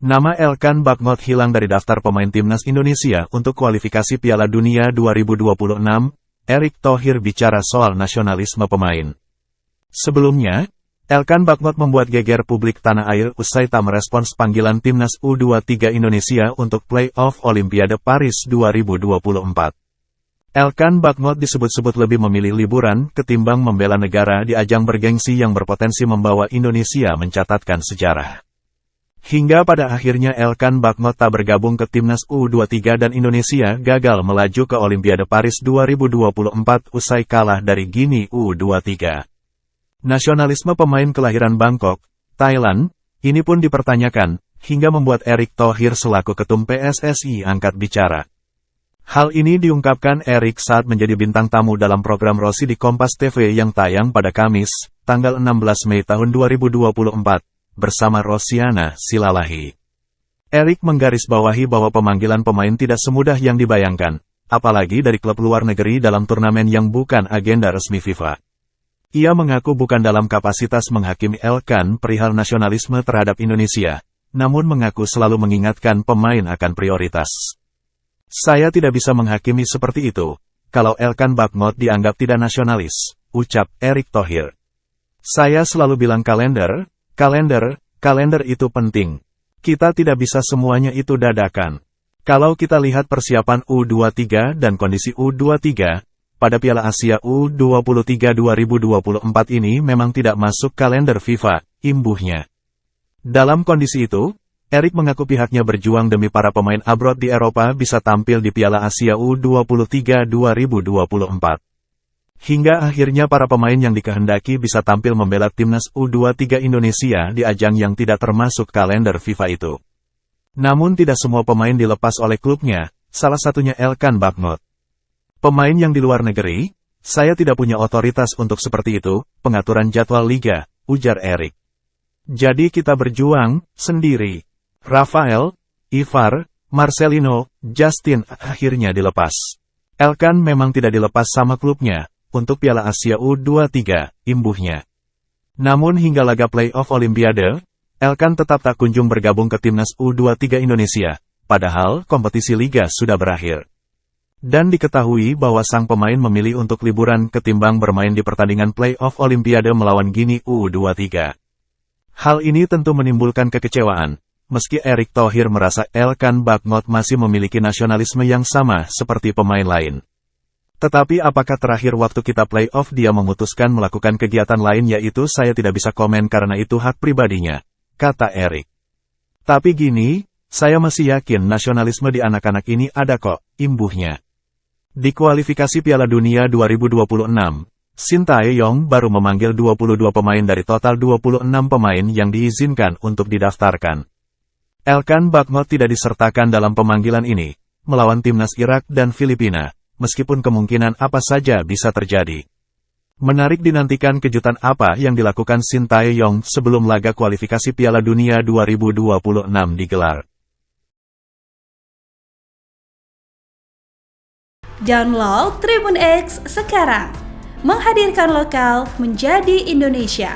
Nama Elkan Bakhmot hilang dari daftar pemain timnas Indonesia untuk kualifikasi Piala Dunia 2026. Erick Thohir bicara soal nasionalisme pemain. Sebelumnya, Elkan Bakhmot membuat geger publik tanah air usai tak merespons panggilan timnas U23 Indonesia untuk play-off Olimpiade Paris 2024. Elkan Bakhmot disebut-sebut lebih memilih liburan ketimbang membela negara di ajang bergengsi yang berpotensi membawa Indonesia mencatatkan sejarah. Hingga pada akhirnya Elkan Bakhmot tak bergabung ke timnas U23 dan Indonesia gagal melaju ke Olimpiade Paris 2024 usai kalah dari Guinea U23. Nasionalisme pemain kelahiran Bangkok, Thailand, ini pun dipertanyakan, hingga membuat Erick Thohir selaku ketum PSSI angkat bicara. Hal ini diungkapkan Erick saat menjadi bintang tamu dalam program Rossi di Kompas TV yang tayang pada Kamis, tanggal 16 Mei tahun 2024. Bersama Rosiana Silalahi. Erick menggarisbawahi bahwa pemanggilan pemain tidak semudah yang dibayangkan, apalagi dari klub luar negeri dalam turnamen yang bukan agenda resmi FIFA. Ia mengaku bukan dalam kapasitas menghakimi Elkan perihal nasionalisme terhadap Indonesia, namun mengaku selalu mengingatkan pemain akan prioritas. Saya tidak bisa menghakimi seperti itu, kalau Elkan Bakhmot dianggap tidak nasionalis, ucap Erick Thohir. Saya selalu bilang kalender itu penting. Kita tidak bisa semuanya itu dadakan. Kalau kita lihat persiapan U23 dan kondisi U23, pada Piala Asia U23 2024 ini memang tidak masuk kalender FIFA, imbuhnya. Dalam kondisi itu, Erick mengaku pihaknya berjuang demi para pemain abroad di Eropa bisa tampil di Piala Asia U23 2024. Hingga akhirnya para pemain yang dikehendaki bisa tampil membela timnas U23 Indonesia di ajang yang tidak termasuk kalender FIFA itu. Namun tidak semua pemain dilepas oleh klubnya, salah satunya Elkan Bakhmot. Pemain yang di luar negeri, saya tidak punya otoritas untuk seperti itu, pengaturan jadwal liga, ujar Erick. Jadi kita berjuang sendiri. Rafael, Ivar, Marcelino, Justin akhirnya dilepas. Elkan memang tidak dilepas sama klubnya untuk Piala Asia U23, imbuhnya. Namun hingga laga play-off Olimpiade, Elkan tetap tak kunjung bergabung ke timnas U23 Indonesia, padahal kompetisi liga sudah berakhir. Dan diketahui bahwa sang pemain memilih untuk liburan ketimbang bermain di pertandingan play-off Olimpiade melawan Guinea U23. Hal ini tentu menimbulkan kekecewaan, meski Erick Thohir merasa Elkan Bakhmot masih memiliki nasionalisme yang sama seperti pemain lain. Tetapi apakah terakhir waktu kita play-off dia memutuskan melakukan kegiatan lain yaitu saya tidak bisa komen karena itu hak pribadinya, kata Erick. Tapi gini, saya masih yakin nasionalisme di anak-anak ini ada kok, imbuhnya. Di kualifikasi Piala Dunia 2026, Sintayong baru memanggil 22 pemain dari total 26 pemain yang diizinkan untuk didaftarkan. Elkan Bakhmot tidak disertakan dalam pemanggilan ini, melawan timnas Irak dan Filipina. Meskipun kemungkinan apa saja bisa terjadi. Menarik dinantikan kejutan apa yang dilakukan Sintayong sebelum laga kualifikasi Piala Dunia 2026 digelar. Download Tribun X sekarang, menghadirkan lokal menjadi Indonesia.